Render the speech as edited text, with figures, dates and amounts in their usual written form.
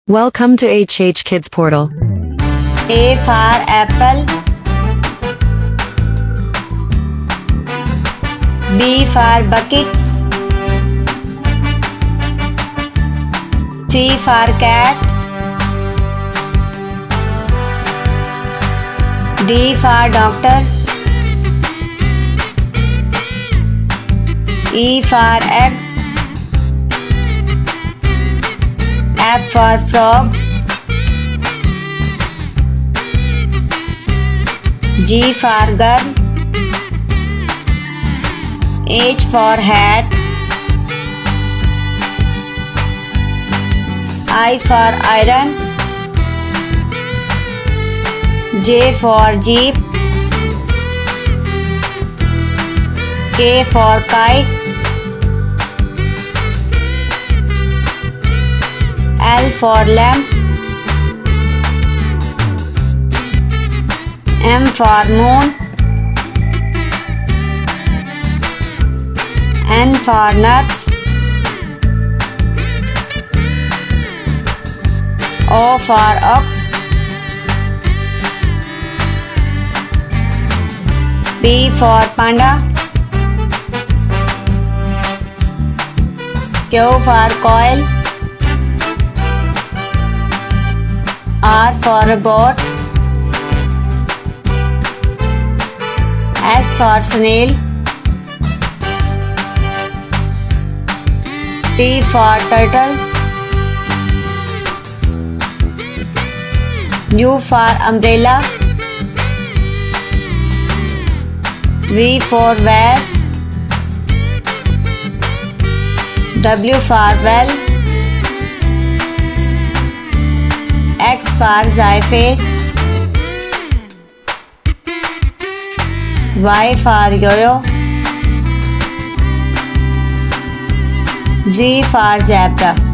Welcome to HH Kids Portal. A for apple. B for bucket. C for cat. D for doctor. E for egg. F for frog. G for girl. H for hat. I for iron. J for jeep. K for kite. L for lamp. M for moon. N for nuts. O for ox. P for panda. Q for coil. R for boat. S for snail. T for turtle. U for umbrella. V for vase. W for well. X for xyphase. Y for yo-yo. Z for zebra.